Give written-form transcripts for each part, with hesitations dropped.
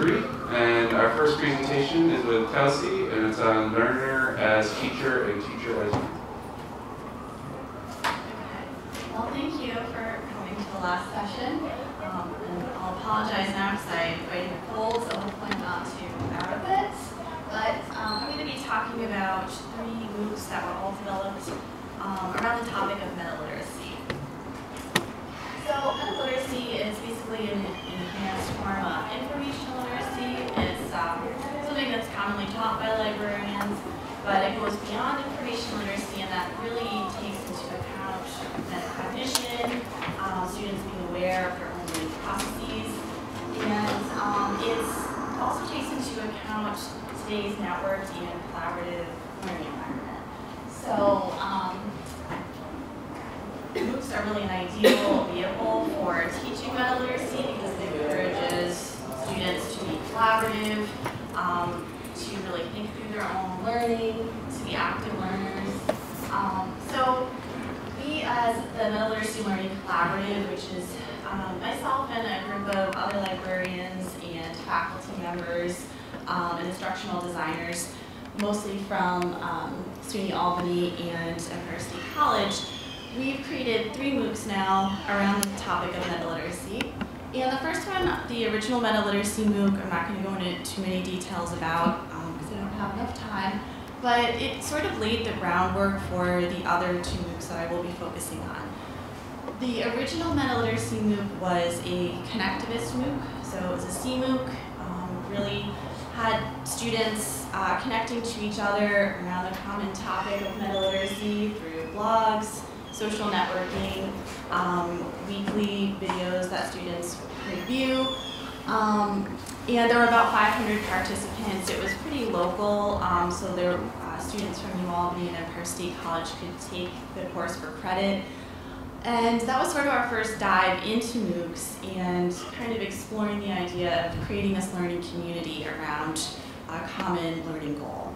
3, and our first presentation is with Kelsey, and it's on learner as teacher and teacher as learner. Well, thank you for coming to the last session. And I'll apologize now because I invited Nicole, so hopefully I'm not too out of it. But I'm going to be talking about 3 MOOCs that were all developed around the topic of metaliteracy. So metaliteracy is basically an enhanced form of informational literacy. It's something that's commonly taught by librarians, but it goes beyond information literacy, and that really takes into account metacognition, students being aware of their own learning processes, and it also takes into account today's networked and collaborative learning environment. So MOOCs are really an ideal vehicle for teaching metaliteracy because it encourages students to be collaborative, to really think through their own learning, to be active learners. So we as the Metaliteracy Learning Collaborative, which is myself and a group of other librarians and faculty members and instructional designers, mostly from SUNY Albany and Empire State College, we've created 3 MOOCs now around the topic of metaliteracy. And the first one, the original Metaliteracy MOOC, I'm not going to go into too many details about because I don't have enough time, but it sort of laid the groundwork for the other 2 MOOCs that I will be focusing on. The original Metaliteracy MOOC was a connectivist MOOC, so it was a C-MOOC, really had students connecting to each other around the common topic of metaliteracy through blogs, social networking, weekly videos that students could view, and there were about 500 participants. It was pretty local, so there students from Albany and Empire State College could take the course for credit. And that was sort of our first dive into MOOCs and kind of exploring the idea of creating this learning community around a common learning goal.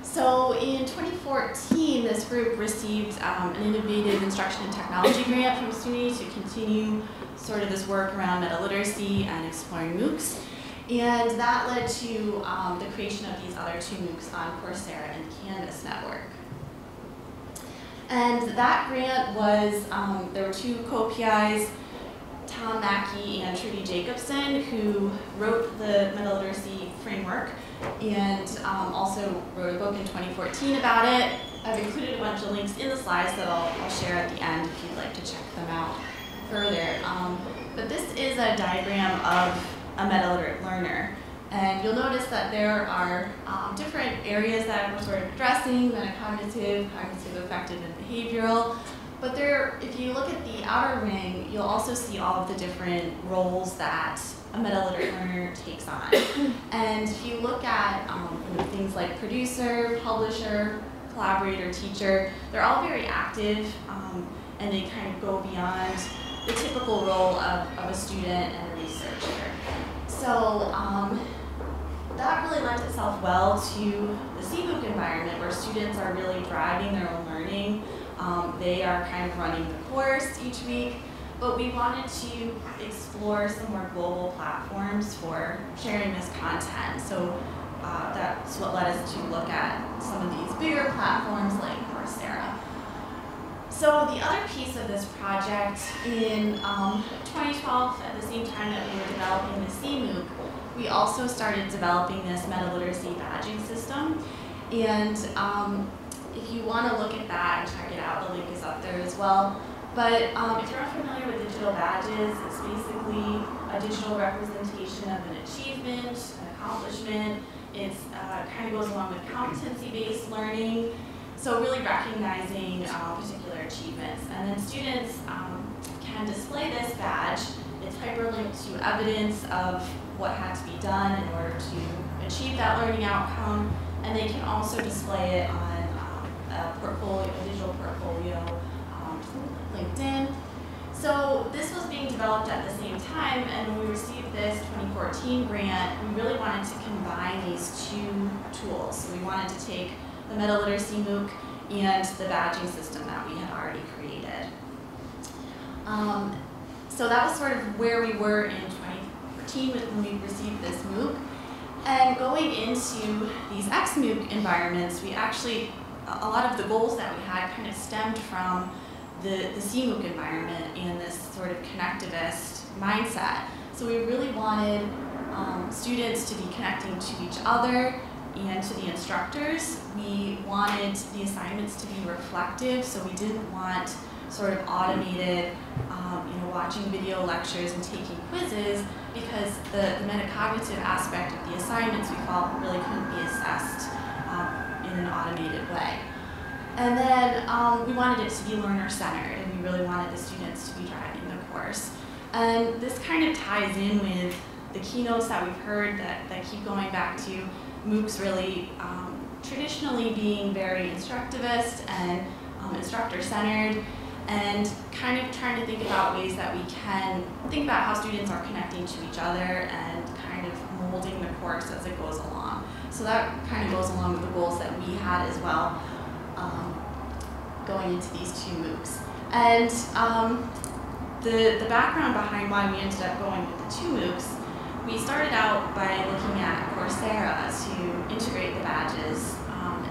So in 2014, this group received an innovative instruction and technology grant from SUNY to continue sort of this work around metaliteracy and exploring MOOCs. And that led to the creation of these other 2 MOOCs on Coursera and Canvas Network. And that grant was, there were 2 co-PIs, Tom Mackey and Trudy Jacobson, who wrote the metaliteracy framework and also wrote a book in 2014 about it. I've included a bunch of links in the slides that I'll share at the end if you'd like to check them out further. But this is a diagram of a metaliterate learner. And you'll notice that there are different areas that we're sort of addressing: metacognitive, cognitive, affective, and behavioral. But there, if you look at the outer ring, you'll also see all of the different roles that a metaliterate learner takes on. And if you look at things like producer, publisher, collaborator, teacher, they're all very active, and they kind of go beyond the typical role of a student and a researcher. So that really lent itself well to the C-MOOC environment where students are really driving their own learning. They are kind of running the course each week, but we wanted to explore some more global platforms for sharing this content. So that's what led us to look at some of these bigger platforms like Coursera. So the other piece of this project, in 2012, at the same time that we were developing the C-MOOC, we also started developing this metaliteracy badging system. And if you want to look at that and check it out, the link is up there as well. But if you're unfamiliar with digital badges, it's basically a digital representation of an achievement, an accomplishment. It kind of goes along with competency-based learning. So really recognizing particular achievements. And then students can display this badge. It's hyperlinked to evidence of what had to be done in order to achieve that learning outcome. And they can also display it on a portfolio, a digital portfolio, LinkedIn. So this was being developed at the same time, and when we received this 2014 grant, we really wanted to combine these 2 tools. So we wanted to take the Metaliteracy MOOC and the badging system that we had already created. So that was sort of where we were in 2013 when we received this MOOC. And going into these ex-MOOC environments, we actually, a lot of the goals that we had kind of stemmed from the CMOOC environment and this sort of connectivist mindset. So we really wanted students to be connecting to each other and to the instructors. We wanted the assignments to be reflective, so we didn't want sort of automated, watching video lectures and taking quizzes, because the metacognitive aspect of the assignments we felt really couldn't be assessed in an automated way. And then we wanted it to be learner-centered, and we really wanted the students to be driving the course. And this kind of ties in with the keynotes that we've heard that keep going back to MOOCs really traditionally being very instructivist and instructor-centered, and kind of trying to think about ways that we can think about how students are connecting to each other and kind of molding the course as it goes along. So that kind of goes along with the goals that we had as well going into these two MOOCs. And the background behind why we ended up going with the two MOOCs, we started out by looking at Coursera to integrate the badges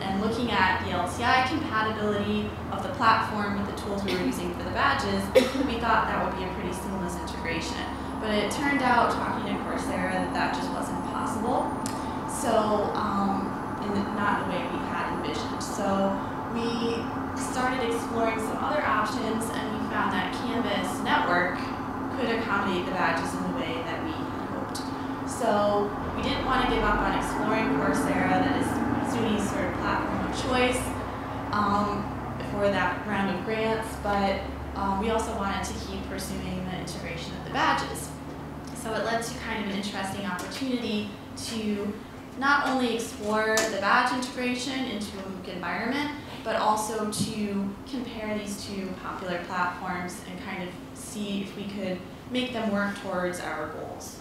and looking at the LTI compatibility of the platform with the tools we were using for the badges. We thought that would be a pretty seamless integration. But it turned out, talking to Coursera, that just wasn't possible. So, not the way we had envisioned. So we started exploring some other options, and we found that Canvas Network could accommodate the badges in the way that we had hoped. So we didn't want to give up on exploring Coursera, that is SUNY's sort of platform of choice for that round of grants, but we also wanted to keep pursuing the integration of the badges. So it led to kind of an interesting opportunity to not only explore the badge integration into a MOOC environment, but also to compare these two popular platforms and kind of see if we could make them work towards our goals.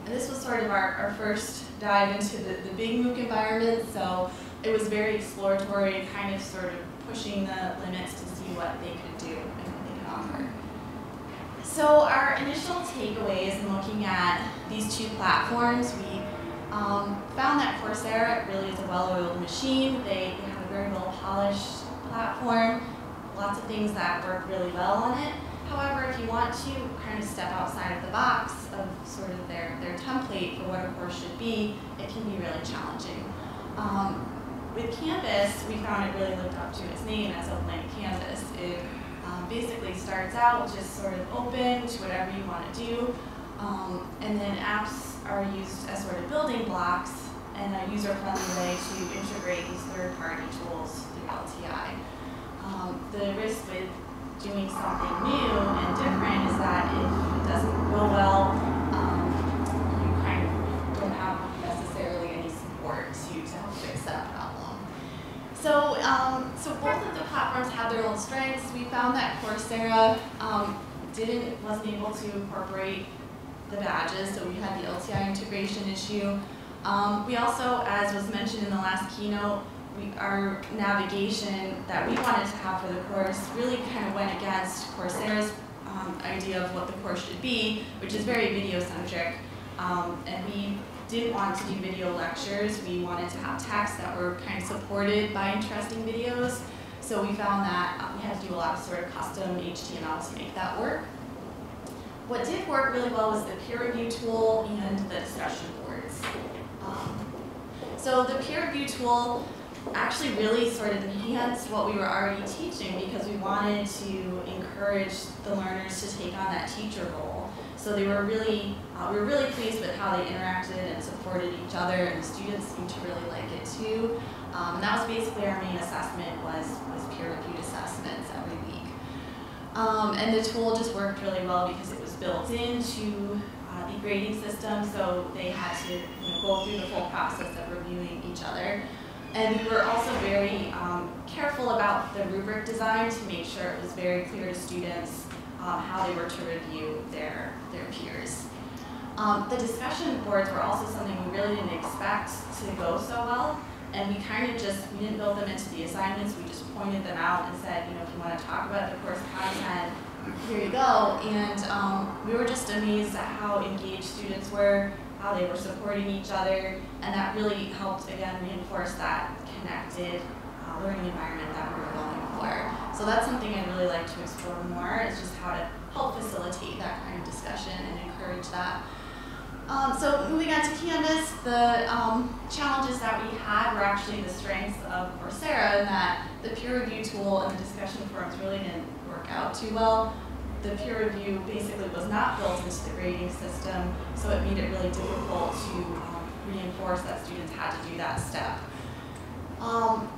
And this was sort of our first dive into the big MOOC environment, so it was very exploratory and kind of sort of pushing the limits to see what they could do and what they could offer. So our initial takeaways in looking at these two platforms, we found that Coursera really is a well-oiled machine. They have a very well-polished platform, lots of things that work really well on it. However, if you want to kind of step outside of the box of sort of their template for what a course should be, it can be really challenging. With Canvas, we found it really lived up to its name as a blank canvas. It basically starts out just sort of open to whatever you want to do, and then apps are used as sort of building blocks and a user-friendly way to integrate these third-party tools through LTI. The risk with doing something new and different is that if it doesn't go well, you kind of don't have necessarily any support to help fix that problem. So, so both of the platforms have their own strengths. We found that Coursera wasn't able to incorporate the badges, so we had the LTI integration issue. We also, as was mentioned in the last keynote, our navigation that we wanted to have for the course really kind of went against Coursera's idea of what the course should be, which is very video-centric. And we didn't want to do video lectures. We wanted to have texts that were kind of supported by interesting videos. So we found that we had to do a lot of sort of custom HTML to make that work. What did work really well was the peer review tool and the discussion boards. So the peer review tool actually really sort of enhanced what we were already teaching, because we wanted to encourage the learners to take on that teacher role. So they were really, we were really pleased with how they interacted and supported each other, and the students seemed to really like it too. And that was basically our main assessment, was peer-reviewed assessments every week. And the tool just worked really well because it was built into the grading system, so they had to go through the full process of reviewing each other. And we were also very careful about the rubric design to make sure it was very clear to students how they were to review their peers. The discussion boards were also something we really didn't expect to go so well, and we we didn't build them into the assignments. We just pointed them out and said, if you want to talk about the course content, here you go. And we were just amazed at how engaged students were, how they were supporting each other, and that really helped, again, reinforce that connected learning environment that we were going for. So that's something I'd really like to explore more, is just how to help facilitate that kind of discussion and encourage that. So moving on to Canvas, the challenges that we had were actually the strengths of Coursera, in that the peer review tool and the discussion forums really didn't work out too well. The peer review basically was not built into the grading system, so it made it really difficult to reinforce that students had to do that step.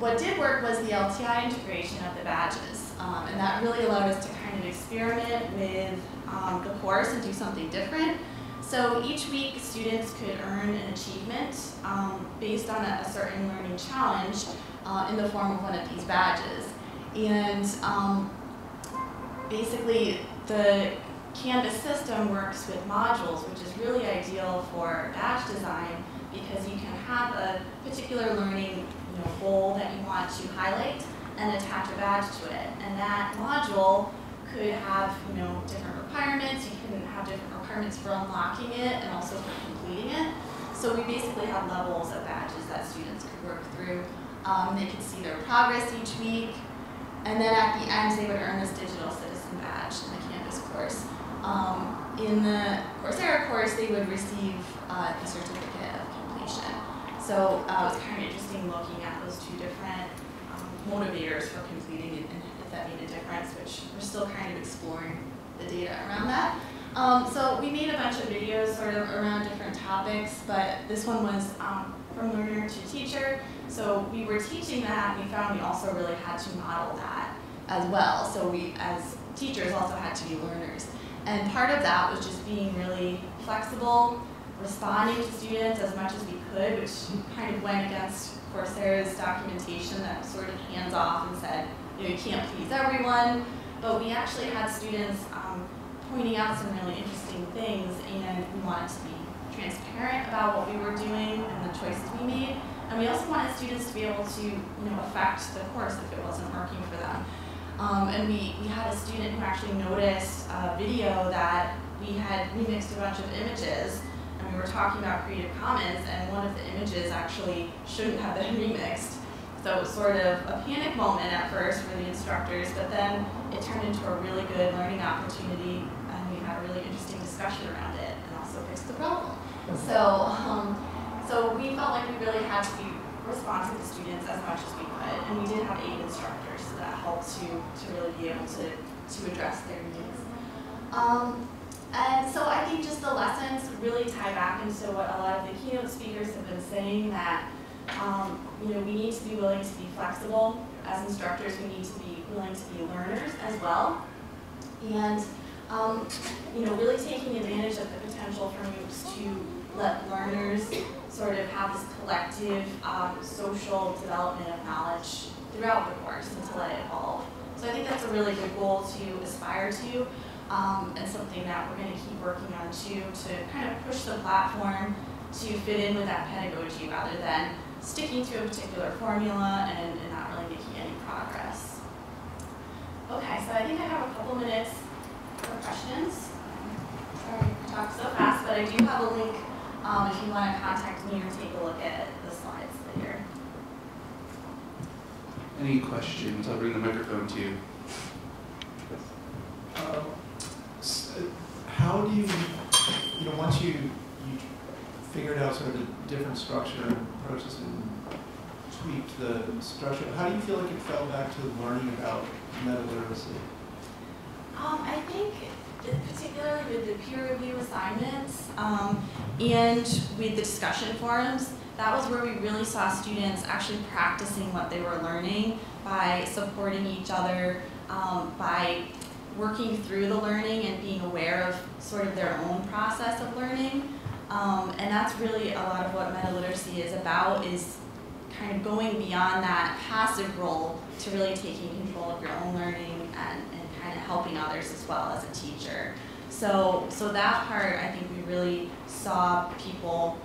What did work was the LTI integration of the badges, and that really allowed us to kind of experiment with the course and do something different. So each week, students could earn an achievement based on a certain learning challenge in the form of one of these badges. And basically, the Canvas system works with modules, which is really ideal for badge design, because you can have a particular learning goal that you want to highlight and attach a badge to it. And that module could have different requirements. You can have different requirements for unlocking it and also for completing it. So we basically have levels of badges that students could work through. They could see their progress each week, and then at the end they would earn this digital citizen badge in the Canvas course. In the Coursera course, they would receive the certificate of completion. So it was kind of interesting looking at those two different motivators for completing it and if that made a difference, which we're still kind of exploring the data around that. So we made a bunch of videos sort of around different topics, but this one was from learner to teacher. So we were teaching that, and we found we also really had to model that as well. So we, as teachers, also had to be learners. And part of that was just being really flexible, responding to students as much as we could, which kind of went against Coursera's documentation that was sort of hands-off and said, you can't please everyone. But we actually had students pointing out some really interesting things, and we wanted to be transparent about what we were doing and the choices we made. And we also wanted students to be able to affect the course if it wasn't working for them. And we had a student who actually noticed a video that we had remixed a bunch of images, and we were talking about Creative Commons, and one of the images actually shouldn't have been remixed. So it was sort of a panic moment at first for the instructors, but then it turned into a really good learning opportunity, and we had a really interesting discussion around it and also fixed the problem. So we felt like we really had to be responsive to students as much as we could, and we did have 8 instructors, so that helped to really be able to address their needs. And so I think just the lessons really tie back into what a lot of the keynote speakers have been saying, that we need to be willing to be flexible. As instructors, we need to be willing to be learners as well. And really taking advantage of the potential for MOOCs to let learners sort of have this collective social development of knowledge throughout the course and to let it evolve. So I think that's a really good goal to aspire to, and something that we're going to keep working on too, to kind of push the platform to fit in with that pedagogy rather than sticking to a particular formula and not really making any progress. Okay, so I think I have a couple minutes for questions. Sorry to talk so fast, but I do have a link if you want to contact me or take a look at the slides later. Any questions? I'll bring the microphone to you. How do you, once you figured out sort of the different structure and approaches and tweaked the structure, how do you feel like it fell back to learning about metaliteracy? I think particularly with the peer review assignments and with the discussion forums, that was where we really saw students actually practicing what they were learning by supporting each other, by working through the learning and being aware of sort of their own process of learning. And that's really a lot of what Metaliteracy is about, is kind of going beyond that passive role to really taking control of your own learning and kind of helping others as well as a teacher. So that part, I think we really saw people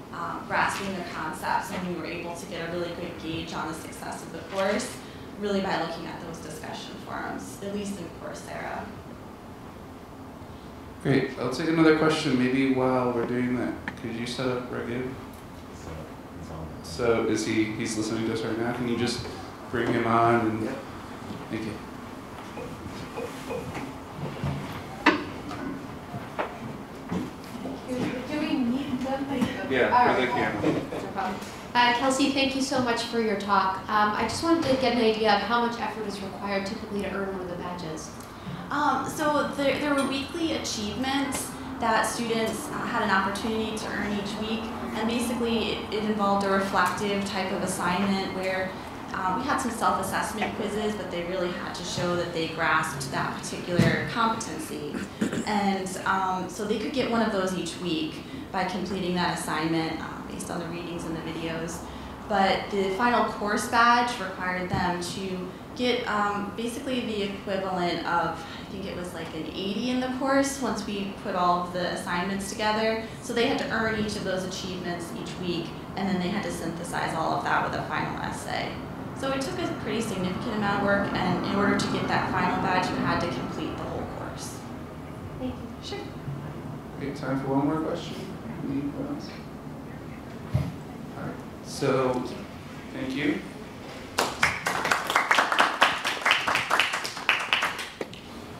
grasping the concepts, and we were able to get a really good gauge on the success of the course, really by looking at those discussion forums, at least in Coursera. Great. I'll take another question. Maybe while we're doing that, could you set up Ragib? So is he's listening to us right now? Can you just bring him on? And, Yep. Thank you. Do we need them? Yeah, for the camera. No problem. Kelsey, thank you so much for your talk. I just wanted to get an idea of how much effort is required typically to earn one of the badges. So there were weekly achievements that students had an opportunity to earn each week, and basically it involved a reflective type of assignment where we had some self-assessment quizzes, but they really had to show that they grasped that particular competency. And so they could get one of those each week by completing that assignment based on the readings and the videos. But the final course badge required them to get basically the equivalent of, I think it was like an 80 in the course once we put all of the assignments together. So they had to earn each of those achievements each week, and then they had to synthesize all of that with a final essay. So it took a pretty significant amount of work, and in order to get that final badge, you had to complete the whole course. Thank you. Sure. Okay, time for one more question. Anyone else? All right. So, thank you.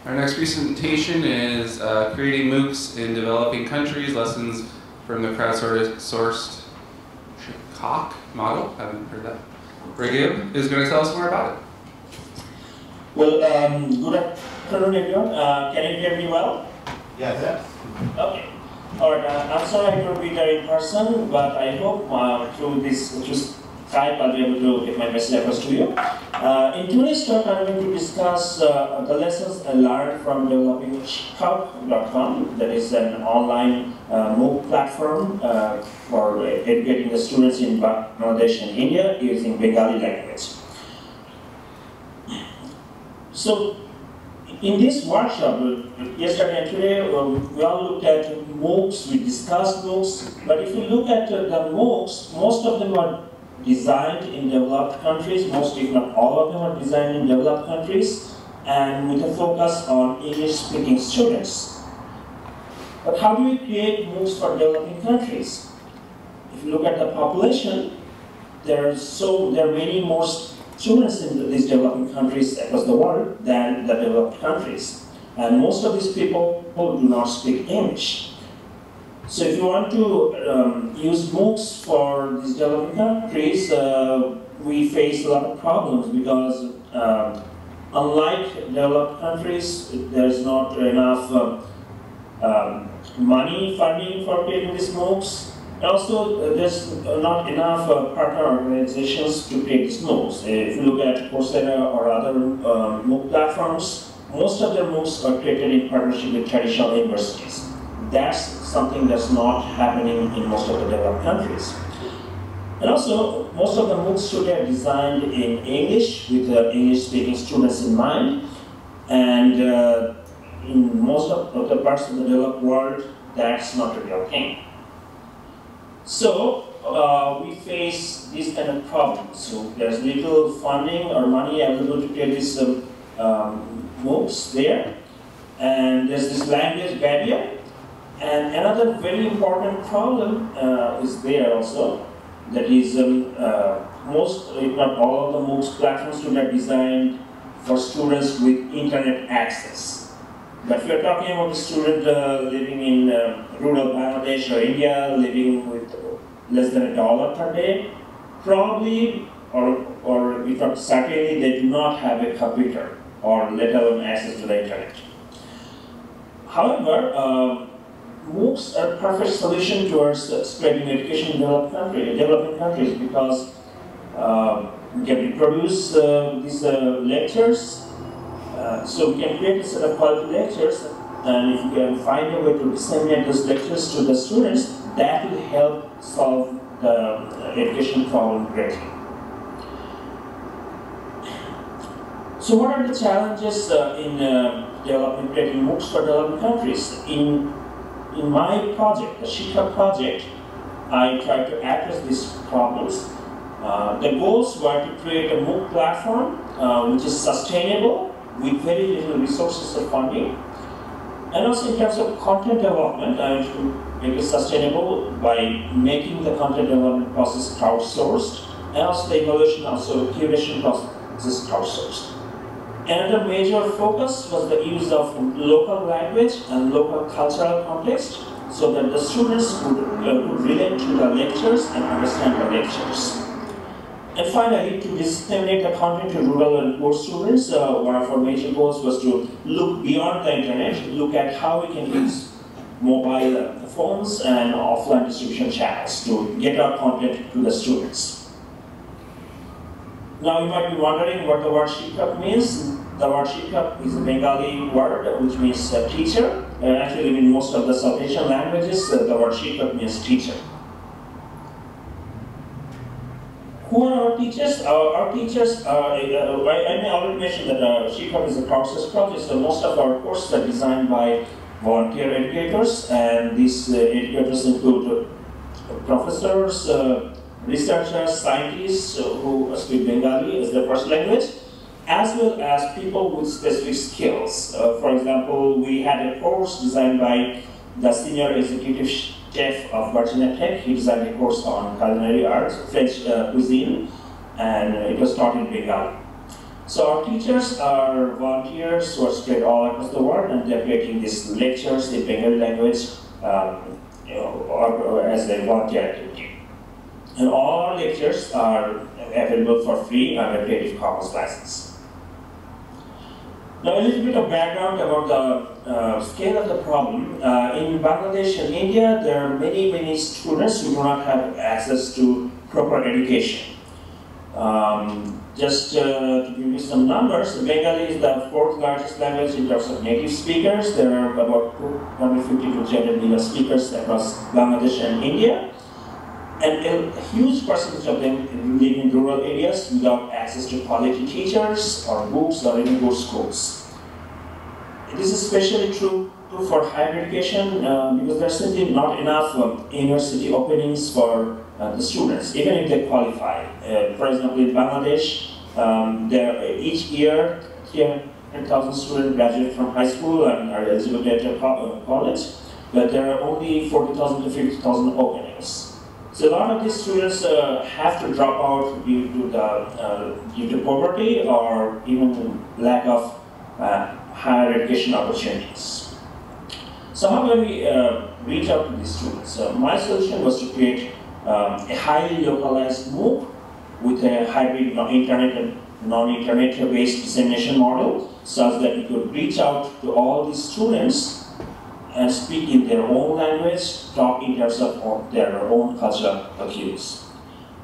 Our next presentation is creating MOOCs in developing countries, lessons from the crowdsourced Shikkhok model. Haven't heard that. Ragib is going to tell us more about it. Well, good afternoon, everyone. Can you hear me well? Yeah. Okay. All right. I'm sorry I couldn't be there in person, but I hope through Skype I'll be able to get my message across to you. In today's talk, I'm going to discuss the lessons I learned from developing Shikkhok.com. That is an online MOOC platform for educating the students in Bangladesh and India using Bengali language. So, in this workshop, yesterday and today, we all looked at MOOCs, we discussed MOOCs, but if you look at the MOOCs, most of them are designed in developed countries, most if not all of them are designed in developed countries, and with a focus on English-speaking students. But how do we create MOOCs for developing countries? If you look at the population, there are many more students in these developing countries across the world than the developed countries. And most of these people do not speak English. So if you want to use MOOCs for these developing countries, we face a lot of problems because unlike developed countries, there's not enough money funding for creating these MOOCs. And also, there's not enough partner organizations to create these MOOCs. If you look at Coursera or other MOOC platforms, most of their MOOCs are created in partnership with traditional universities. That's something that's not happening in most of the developed countries. And also, most of the MOOCs today are designed in English with English-speaking students in mind. And in most of the parts of the developed world, that's not a real thing. So we face these kind of problems. So there's little funding or money available to create these MOOCs there. And there's this language barrier. And another very important problem is there also. That is, most, if not all of the MOOCs platforms today are designed for students with internet access. But if you're talking about a student living in rural Bangladesh or India, living with less than $1 per day, probably, or if not certainly, they do not have a computer or let alone access to the internet. However, MOOCs are a perfect solution towards spreading education in developing countries because we can reproduce these lectures. So we can create a set of quality lectures, and if we can find a way to disseminate those lectures to the students, that will help solve the education problem greatly. So what are the challenges in creating MOOCs for developing countries? In my project, the Shikkhok project, I tried to address these problems. The goals were to create a MOOC platform which is sustainable with very little resources or funding, And also in terms of content development, I want to make it sustainable by making the content development process crowdsourced, and also the evaluation, also curation process is crowdsourced. Another major focus was the use of local language and local cultural context, so that the students could relate to the lectures and understand the lectures. And finally, to disseminate the content to rural and poor students, one of our major goals was to look beyond the internet, look at how we can use mobile phones and offline distribution channels to get our content to the students. Now you might be wondering what the word Shikkhok means. The word Shikkhok is a Bengali word which means teacher. Actually, in most of the South Asian languages, the word Shikkhok means teacher. Who are our teachers? Our teachers are, I already mentioned that Shikkhok is a crowdsourced project, so most of our courses are designed by volunteer educators, and these educators include professors, researchers, scientists who speak Bengali as their first language, as well as people with specific skills. For example, we had a course designed by the senior executive chef of Virginia Tech. He designed a course on culinary arts, French cuisine, and it was taught in Bengali. So our teachers are volunteers who are spread all across the world, and they're creating these lectures in Bengali language or as a volunteer activity. And all our lectures are available for free under Creative Commons license. Now a little bit of background about the scale of the problem. In Bangladesh and India, there are many students who do not have access to proper education. Just to give you some numbers, Bengali is the 4th largest language in terms of native speakers. There are about 250 to 300 million speakers across Bangladesh and India. And a huge percentage of them live in rural areas without access to quality teachers or books or even good schools. This is especially true for higher education because there are simply not enough university openings for the students, even if they qualify. For example, in Bangladesh, each year 300,000 students graduate from high school and are eligible to enter college, but there are only 40,000 to 50,000 openings. So a lot of these students have to drop out due to poverty or even lack of higher education opportunities. So how do we reach out to these students? My solution was to create a highly localized MOOC with a hybrid internet and non-internet based dissemination model, such that we could reach out to all these students and speak in their own language, talk in terms of their own cultural cues.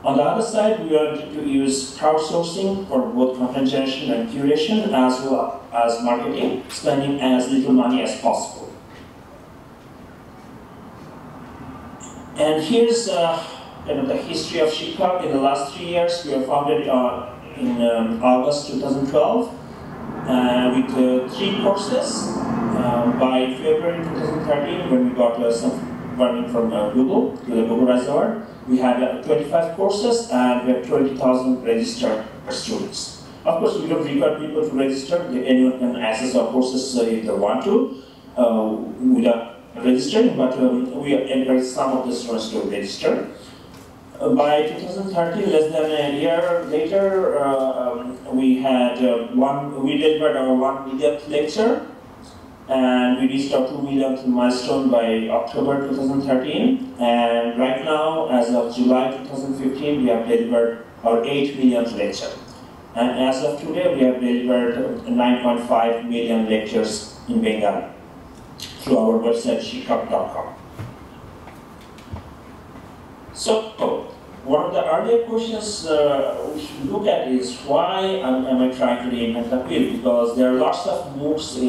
On the other side, we wanted to use crowdsourcing for both content generation and curation, as well as marketing, spending as little money as possible. And here's the history of Shikkhok. In the last 3 years, we were founded in August 2012 with 3 courses. By February 2013, when we got some funding from Google, to the Google Rise Award, we had 25 courses and we have 20,000 registered students. Of course, we don't require people to register. Anyone can access our courses if they want to without registering, but we encourage some of the students to register. By 2013, less than a year later, we delivered our 1 millionth lecture, and we reached our 2 millionth milestone by October 2013. And right now, as of July 2015, we have delivered our 8 millionth lecture. And as of today, we have delivered 9.5 million lectures in Bengali through our website, Shikkhok.com. So, one of the earlier questions we should look at is why am I trying to reinvent the wheel? Because there are lots of MOOCs,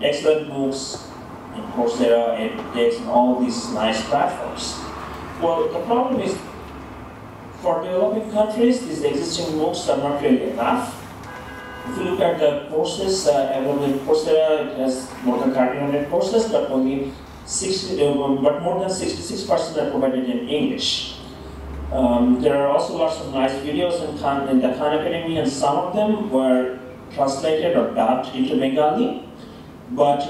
excellent MOOCs in Coursera, edX, and all these nice platforms. Well, the problem is, for developing countries, these existing MOOCs are not really enough. If you look at the courses available in Coursera, it has more than 1,300 courses, but more than 66% are provided in English. There are also lots of nice videos in the Khan Academy, and some of them were translated or dubbed into Bengali. But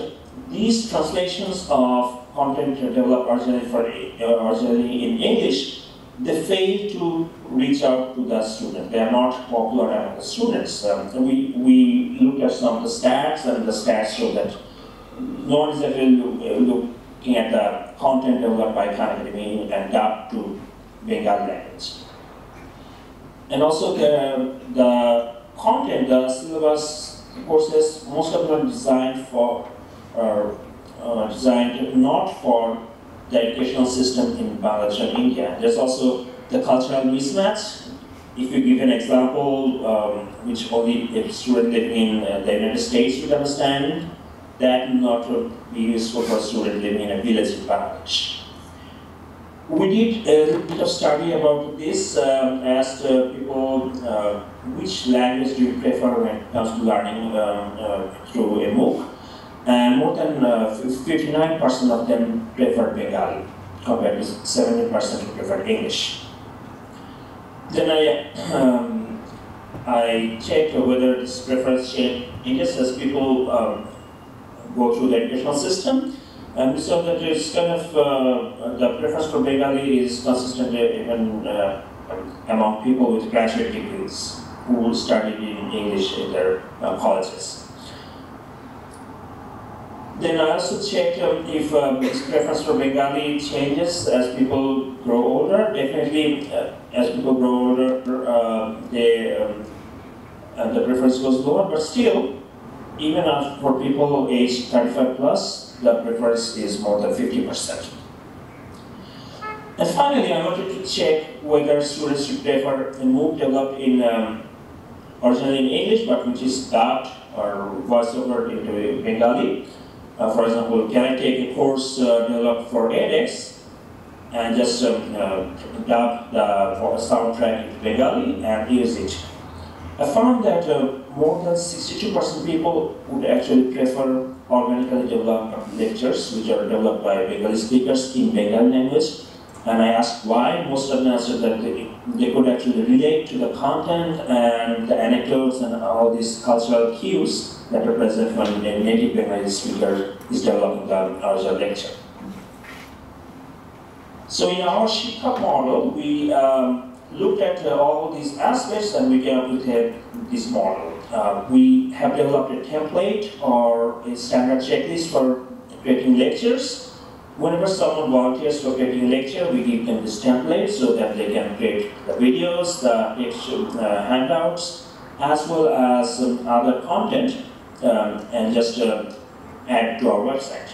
these translations of content developed originally in English, they fail to reach out to the student. They are not popular among the students. We look at some of the stats, and the stats show that no one is actually looking at the content developed by Khan Academy and dubbed to Bengali language. And also the content, the syllabus courses, most of them are designed for, designed not for the educational system in Bangladesh and India. There's also the cultural mismatch. If you give an example, which only a student living in the United States would understand, that will not be useful for a student living in a village in Bangladesh. We did a little bit of study about this, asked people which language do you prefer when it comes to learning through a MOOC, and more than 59% of them preferred Bengali, compared to 70% who preferred English. Then I checked whether this preference changes as people go through the educational system. And we saw that it's kind of, the preference for Bengali is consistent even among people with graduate degrees who studied in English in their colleges. Then I also checked if this preference for Bengali changes as people grow older. Definitely, as people grow older, the preference goes lower, but still, even for people aged 35 plus, the preference is more than 50%. And finally, I wanted to check whether students should prefer a MOOC developed in originally in English, but which is dubbed or voiced over into Bengali. For example, can I take a course developed for edX and just dub the soundtrack into Bengali and use it? I found that more than 62% people would actually prefer organically developed lectures, which are developed by Bengali speakers in Bengali language. And I asked why. Most of them answered that they could actually relate to the content and the anecdotes and all these cultural cues that are present when a native Bengali speaker is developing the original lecture. So in our Shikkhok model, we looked at all these aspects and we came up with this model. We have developed a template or a standard checklist for creating lectures. Whenever someone volunteers for creating a lecture, we give them this template so that they can create the videos, the text handouts, as well as other content and just add to our website.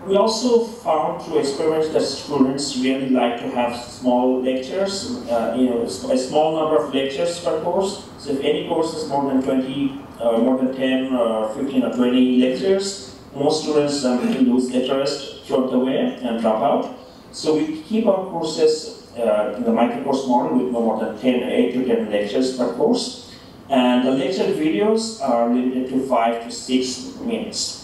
We also found through experiments that students really like to have small lectures, a small number of lectures per course. So if any course is more than 20, more than 10 or 15 or 20 lectures, most students lose interest throughout the way and drop out. So we keep our courses in the micro-course model with no more than 8 to 10 lectures per course. And the lecture videos are limited to 5 to 6 minutes.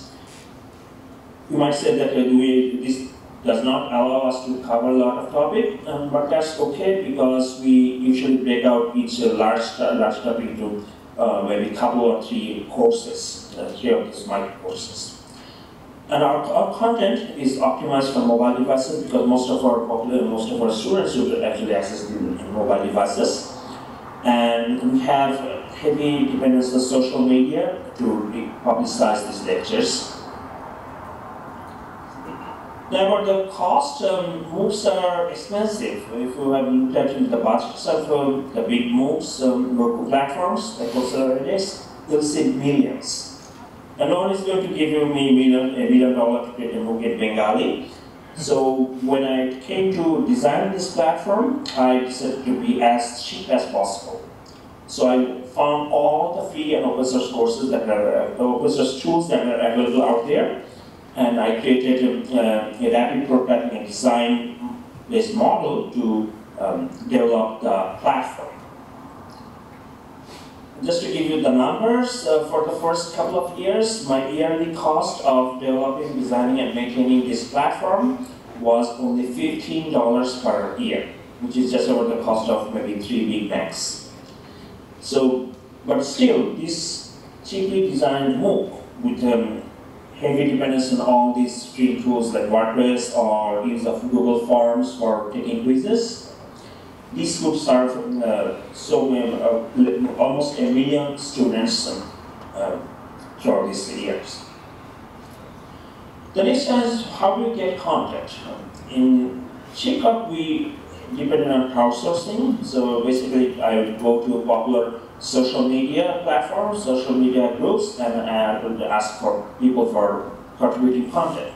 You might say that this does not allow us to cover a lot of topic, but that's okay because we usually break out each large topic into maybe a couple or 3 courses, 3 of these micro courses. And our content is optimized for mobile devices because most of our students would actually access mobile devices, and we have heavy dependence on social media to publicize these lectures. Now about the cost, MOOCs are expensive. If you have looked at the budgets of the big MOOCs, platforms like Coursera or edX, you'll see millions. And no one is going to give you me $1 million to create a MOOC in Bengali. So when I came to design this platform, I decided to be as cheap as possible. So I found all the free and open source courses that are open source tools that are available out there. And I created a rapid prototyping and design-based model to develop the platform. Just to give you the numbers, for the first couple of years, my yearly cost of developing, designing, and maintaining this platform was only $15 per year, which is just over the cost of maybe 3 Big Macs. So, but still, this cheaply designed MOOC with heavy dependence on all these free tools like WordPress or use of Google Forms for taking quizzes. This would serve almost 1 million students throughout these years. The next one is how do we get content? In Shikkhok, we depended on crowdsourcing. So basically, I would go to popular social media platforms, social media groups, and I would ask for people for contributing content.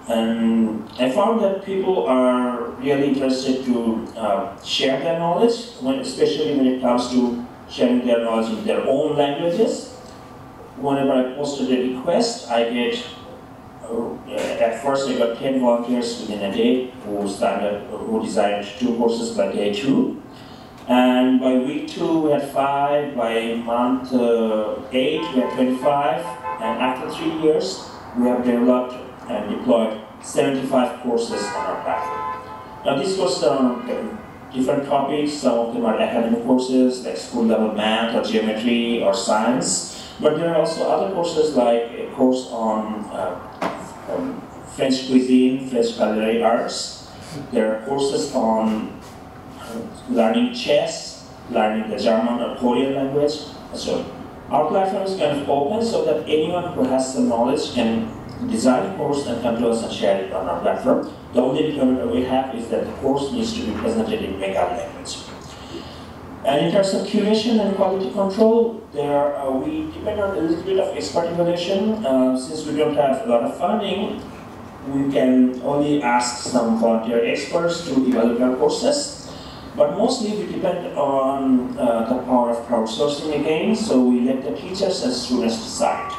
And I found that people are really interested to share their knowledge, especially when it comes to sharing their knowledge in their own languages. Whenever I posted a request, I get, at first I got 10 volunteers within a day who designed 2 courses by day 2. And by week 2 we had 5, by month 8 we had 25, and after 3 years we have developed and deployed 75 courses on our platform. Now this was on different topics. Some of them are academic courses like school level math or geometry or science, but there are also other courses like a course on French cuisine, French culinary arts. There are courses on learning chess, learning the German or Korean language. So our platform is kind of open so that anyone who has some knowledge can design a course and come to us and share it on our platform. The only requirement we have is that the course needs to be presented in Bengali language. And in terms of curation and quality control, we depend on a little bit of expert evaluation. Since we don't have a lot of funding, we can only ask some volunteer experts to evaluate our courses. But mostly we depend on the power of crowdsourcing again, so we let the teachers and students decide.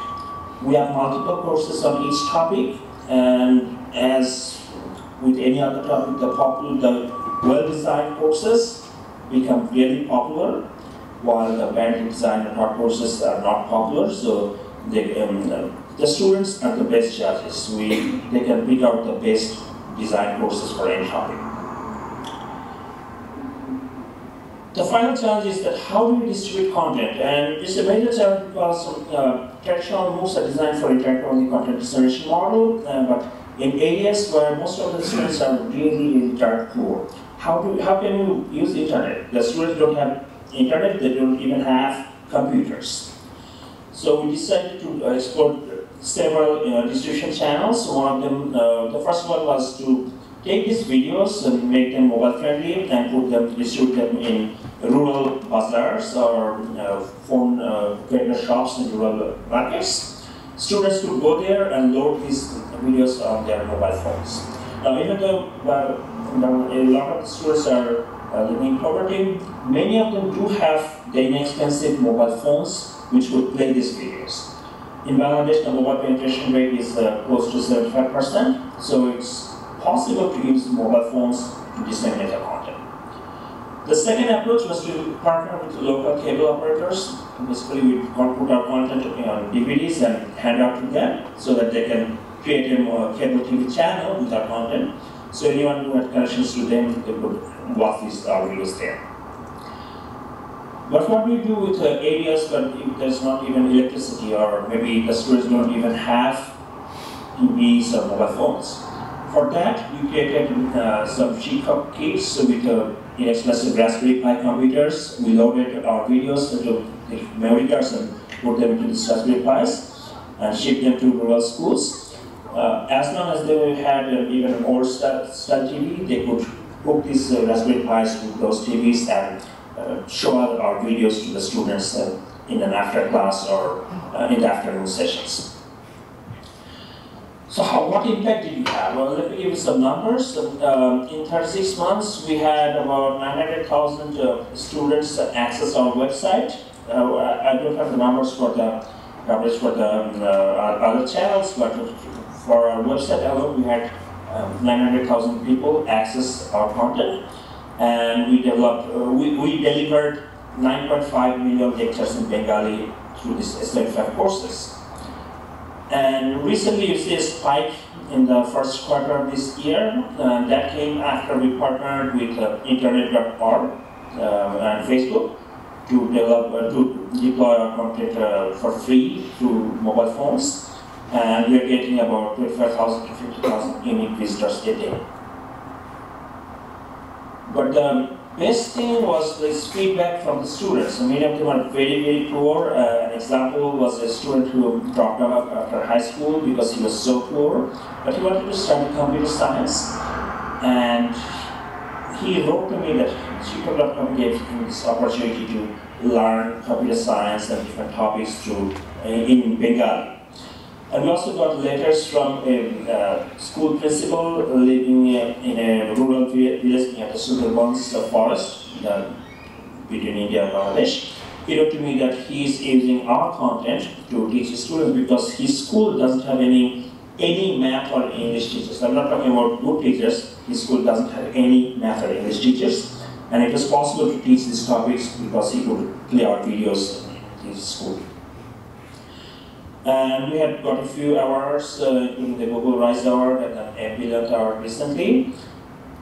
We have multiple courses on each topic, and as with any other topic, the well-designed courses become really popular, while the badly designed and hard courses are not popular. So the students are the best judges. They can pick out the best designed courses for any topic. The final challenge is that how do we distribute content? And it's a major challenge because traditional MOOCs are designed for interactive content distribution model, but in areas where most of the students are really poor, how can you use the internet? The students don't have internet, they don't even have computers. So we decided to explore several distribution channels. One of them, the first one was to take these videos and make them mobile friendly and distribute them in rural bazaars or phone vendor shops in rural markets. Students could go there and load these videos on their mobile phones. Now, even though a lot of students are living in poverty, many of them do have the inexpensive mobile phones which would play these videos. In Bangladesh, the mobile penetration rate is close to 75%, so it's possible to use mobile phones to disseminate the content. The second approach was to partner with local cable operators. Basically, we put our content on DVDs and hand out to them so that they can create a cable TV channel with our content. So anyone who had connections to them, they could watch these videos there. But what do we do with areas where there's not even electricity, or maybe the students don't even have TVs or mobile phones? For that, we created some Shikkhok kits with inexpensive Raspberry Pi computers. We loaded our videos into the memory cards and put them into these Raspberry Pis and shipped them to rural schools. As long as they had even an old style TV, they could hook these Raspberry Pis with those TVs and show our videos to the students in an after class or in the afternoon sessions. So what impact did you have? Well, let me give you some numbers. In 36 months, we had about 900,000 students access our website. I don't have the numbers for the coverage for the other channels, but for our website alone, we had 900,000 people access our content. And we delivered 9.5 million lectures in Bengali through these 75 courses. And recently you see a spike in the first quarter of this year. That came after we partnered with internet.org and Facebook to deploy our content for free through mobile phones. and we are getting about 25,000 to 50,000 unique visitors a day. But the best thing was this feedback from the students. So many of them are very, very poor. An example was a student who dropped out after high school because he was so poor, but he wanted to study computer science. And he wrote to me that Shikkhok gave him this opportunity to learn computer science and different topics in Bengali. And we also got letters from a school principal living in a rural village near the Sublett forest between India and Bangladesh. He wrote to me that he is using our content to teach his students because his school doesn't have any math or English teachers. I'm not talking about good teachers. His school doesn't have any math or English teachers. And it was possible to teach these topics because he could play our videos in his school. And we had got a few awards, including the Google Rise Award and an Brilliant Award recently.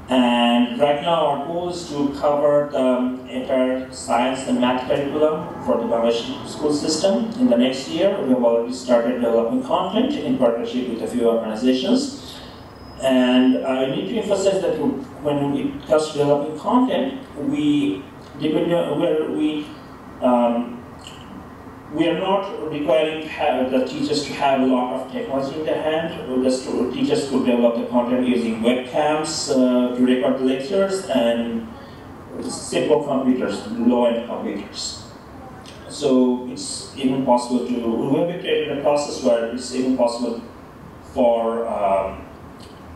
And right now our goal is to cover the entire science and math curriculum for the Bangladesh school system. In the next year, we have already started developing content in partnership with a few organizations. And I need to emphasize that when it comes to developing content, we are not requiring the teachers to have a lot of technology in their hand. The teachers could develop the content using webcams to record the lectures and simple computers, low-end computers. So it's even possible to, we have created a process where it's even possible for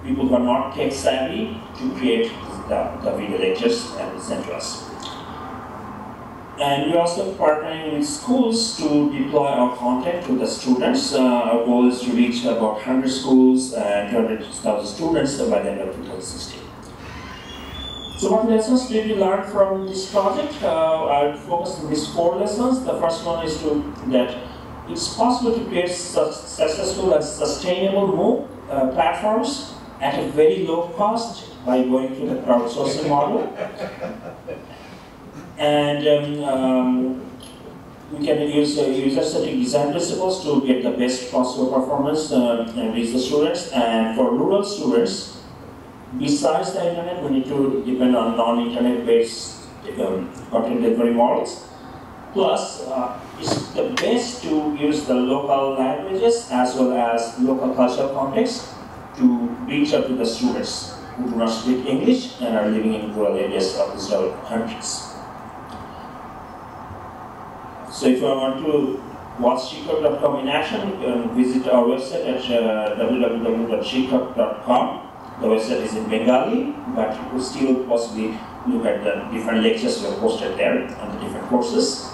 people who are not tech savvy to create the video lectures and send to us. And we're also partnering with schools to deploy our content to the students. Our goal is to reach about 100 schools and 200,000 students by the end of 2016. So what lessons did we learn from this project? I'll focus on these 4 lessons. The first one is that it's possible to create successful and sustainable MOOC platforms at a very low cost by going through the crowdsourcing model. And we can use user-centric design principles to get the best possible performance and reach the students. And for rural students, besides the internet, we need to depend on non-internet based content delivery models. Plus, it's the best to use the local languages as well as local cultural context to reach out to the students who do not speak English and are living in rural areas of these developed countries. So if you want to watch Shikkhok.com in action, you can visit our website at www.shikkhok.com. The website is in Bengali, but you could still possibly look at the different lectures we have posted there and the different courses.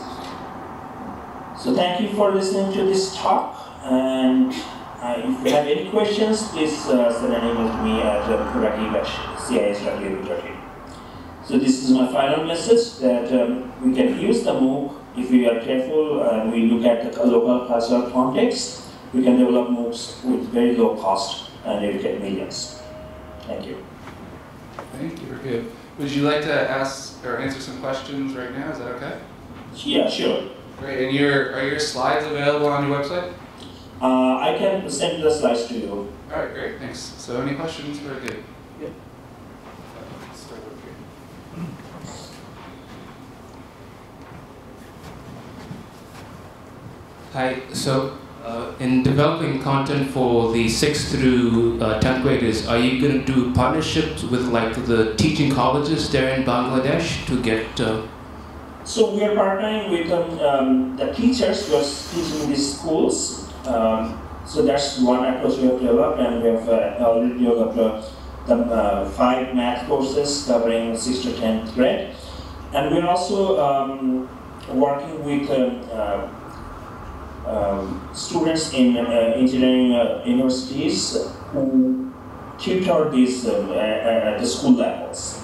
So thank you for listening to this talk. And if you have any questions, please send an email to me at ragib@cis.edu.in. So this is my final message, that we can use the MOOC if we are careful and we look at the local cultural context. We can develop MOOCs with very low cost and educate millions. Thank you. Thank you, Ragib. Would you like to ask or answer some questions right now? Is that okay? Yeah, sure. Great. And are your slides available on your website? I can send the slides to you. All right, great. Thanks. So any questions for Ragib? Yeah. Start over here. Hi. So, in developing content for the 6th through 10th graders, are you going to do partnerships with like the teaching colleges there in Bangladesh to get? So we are partnering with the teachers who are teaching in these schools. So that's one approach we have developed, and we have already developed the 5 math courses covering 6th to 10th grade. And we're also working with students in engineering universities who tutor these at the school levels.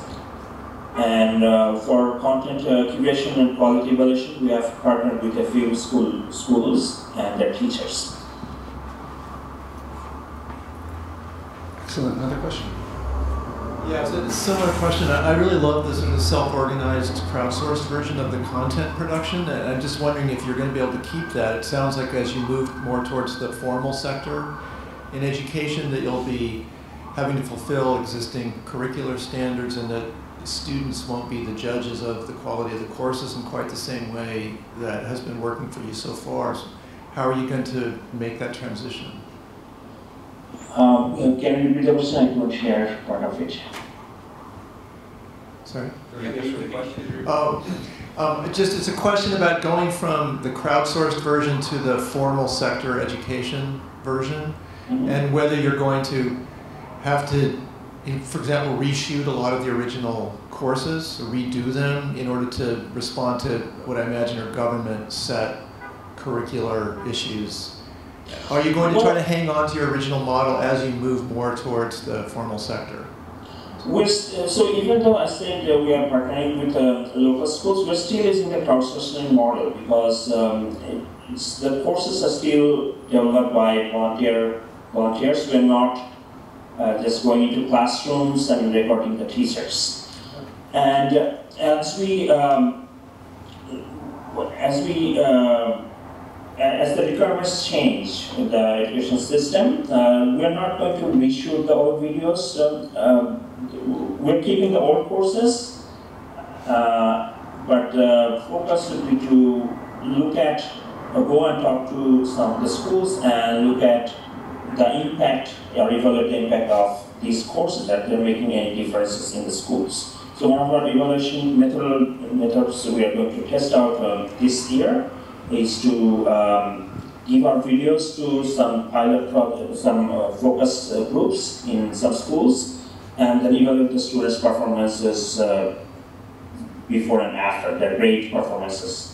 And for content curation and quality evaluation, we have partnered with a few schools and their teachers. Excellent. Another question? Yeah, it's a similar question. I really love this sort of self-organized, crowdsourced version of the content production, and I'm just wondering if you're going to be able to keep that. It sounds like as you move more towards the formal sector in education that you'll be having to fulfill existing curricular standards and that students won't be the judges of the quality of the courses in quite the same way that has been working for you so far. So how are you going to make that transition? Can you repeat the question? I cannot hear part of it. Sorry? Oh, it's a question about going from the crowdsourced version to the formal sector education version, and whether you're going to have to, for example, reshoot a lot of the original courses, or redo them in order to respond to what I imagine are government-set curricular issues. Are you going to try to hang on to your original model as you move more towards the formal sector? So even though I said we are partnering with local schools, we're still using the crowdsourcing model because the courses are still developed by volunteers. We're not just going into classrooms and recording the teachers. And as the requirements change in the education system, we are not going to reshoot the old videos. We're keeping the old courses, but the focus would be to look at, go and talk to some of the schools and look at the impact, or evaluate the impact of these courses, that they're making any differences in the schools. So one of our evaluation methods we are going to test out this year is to give our videos to some pilot projects, some focus groups in some schools, and then evaluate the students' performances before and after, their grade performances.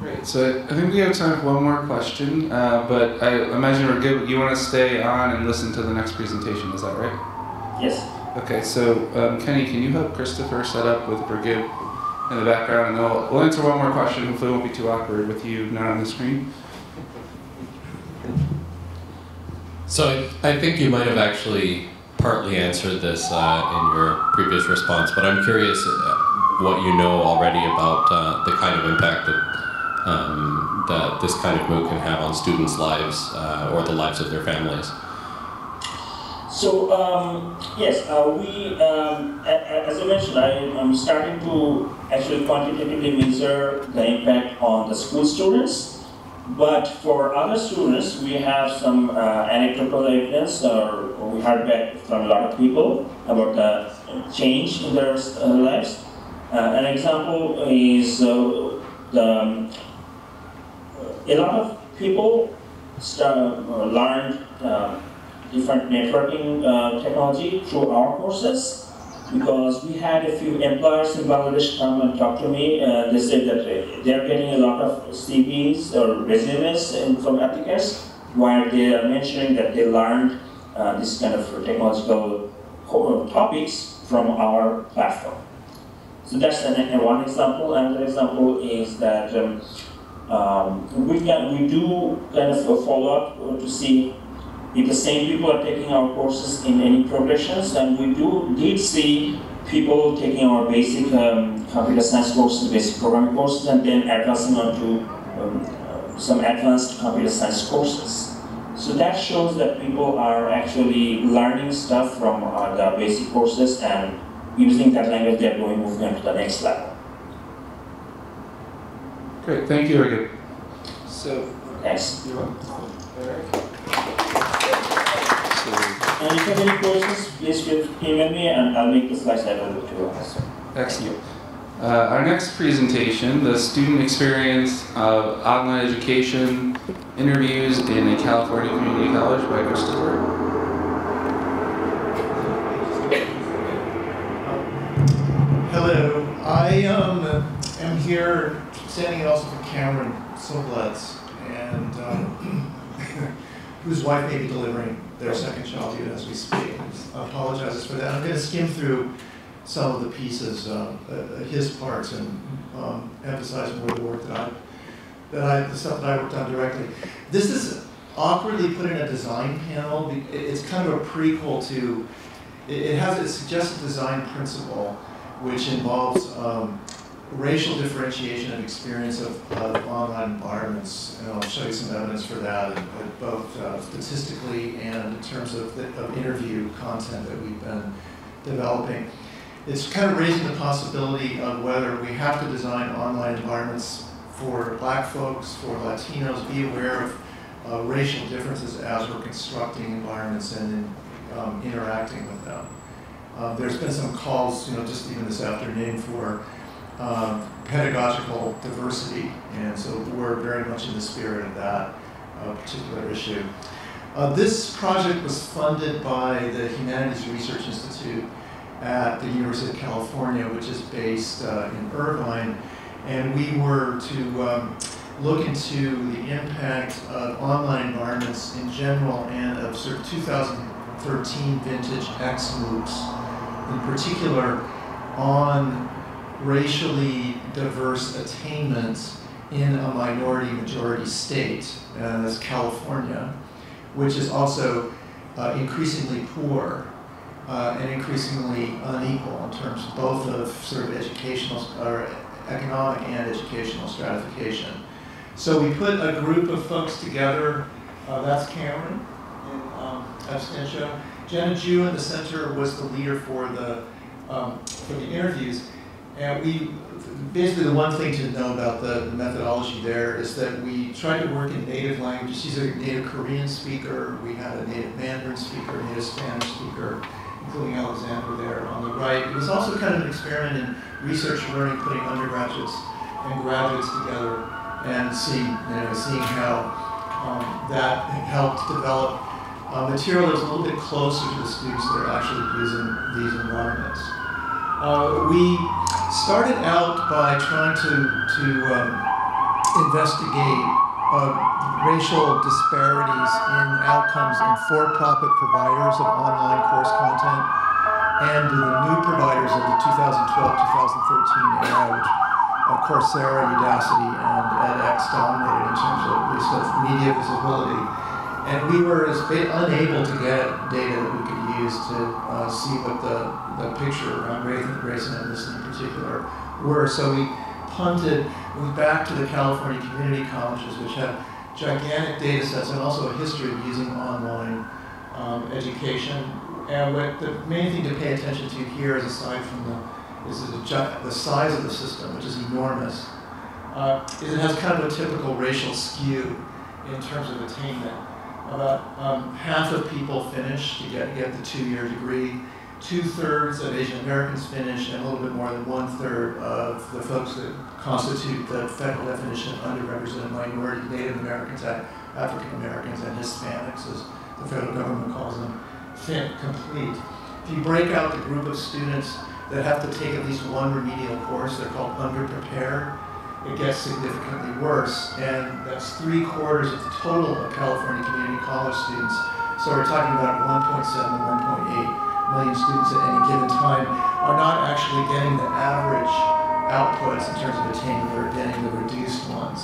Great. So I think we have time for one more question, but I imagine Ragib, you want to stay on and listen to the next presentation, is that right? Yes. Okay, so Kenny, can you help Christopher set up with Ragib in the background, and then we'll answer one more question. Hopefully it won't be too awkward with you not on the screen. So I think you might have actually partly answered this in your previous response, but I'm curious what you know already about the kind of impact that this kind of MOOC can have on students' lives or the lives of their families. So yes, as I mentioned, I'm starting to actually quantitatively measure the impact on the school students. But for other students, we have some anecdotal evidence, or we heard back from a lot of people about the change in their lives. An example is a lot of people learned different networking technology through our courses, because we had a few employers in Bangladesh come and talk to me. They said that they're getting a lot of CVs or resumes from applicants where they are mentioning that they learned this kind of technological topics from our platform. So that's one example. Another example is that we do kind of follow up to see if the same people are taking our courses in any progressions, and we did see people taking our basic computer science courses, basic programming courses, and then advancing on to some advanced computer science courses. So that shows that people are actually learning stuff from the basic courses, and using that language, they're moving on to the next level. Great, thank you, Ragib. So, thanks. You're welcome. And if you have any questions, please email me and I'll make the slides available to you. Excellent. Our next presentation, the student experience of online education interviews in a California community college by Christopher. Hello, I am here standing in also for Cameron Sublett, and whose wife may be delivering their second child even as we speak. I apologize for that. I'm going to skim through some of the pieces, his parts, and emphasize more the work the stuff that I worked on directly. This is awkwardly put in a design panel. It's kind of a prequel to, it suggests a design principle which involves racial differentiation of experience of online environments. And I'll show you some evidence for that, both statistically and in terms of interview content that we've been developing. It's kind of raising the possibility of whether we have to design online environments for Black folks, for Latinos, be aware of racial differences as we're constructing environments and interacting with them. There's been some calls, just even this afternoon for pedagogical diversity, and so we're very much in the spirit of that particular issue. This project was funded by the Humanities Research Institute at the University of California, which is based in Irvine, and we were to look into the impact of online environments in general and of sort of 2013 vintage MOOCs, in particular on racially diverse attainment in a minority-majority state, as California, which is also increasingly poor and increasingly unequal in terms both of sort of educational or economic and educational stratification. So we put a group of folks together. That's Cameron in absentia. Jenna Ju in the center was the leader for the interviews. And basically the one thing to know about the methodology there is that we tried to work in native languages. She's a native Korean speaker. We had a native Mandarin speaker, a native Spanish speaker, including Alexander there on the right. It was also kind of an experiment in research learning, putting undergraduates and graduates together and seeing how that helped develop material that was a little bit closer to the students that are actually using these environments. We started out by trying to investigate racial disparities in outcomes in for-profit providers of online course content and the new providers of the 2012-2013 era, which Coursera, Udacity, and edX dominated in terms of at least of media visibility. And we were unable to get data that we could use to see what the picture around race and ethnicity in particular were. So we moved back to the California community colleges, which have gigantic data sets and also a history of using online education. And what the main thing to pay attention to here is, aside from the size of the system, which is enormous, is it has kind of a typical racial skew in terms of attainment. About half of people finish to get the 2-year degree. 2/3 of Asian Americans finish, and a little bit more than 1/3 of the folks that constitute the federal definition of underrepresented minority, Native Americans, African Americans, and Hispanics, as the federal government calls them, complete. If you break out the group of students that have to take at least one remedial course, they're called underprepared, it gets significantly worse, and that's 3/4 of the total of California community college students. So we're talking about 1.7, 1.8 million students at any given time are not actually getting the average outputs in terms of attainment, they're getting the reduced ones.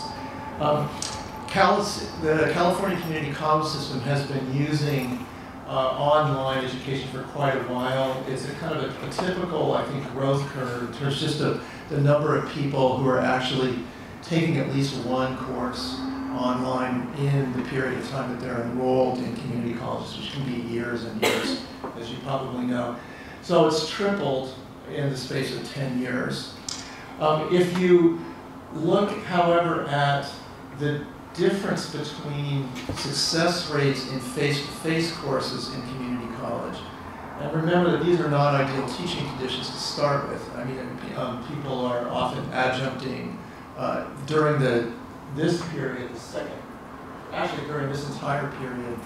The California community college system has been using online education for quite a while. It's a kind of a typical, I think, growth curve in terms just of the number of people who are actually taking at least one course online in the period of time that they're enrolled in community colleges, which can be years and years, as you probably know. So it's tripled in the space of 10 years. If you look, however, at the difference between success rates in face-to-face courses in community college, and remember that these are not ideal teaching conditions to start with. I mean, people are often adjuncting during this period, during this entire period,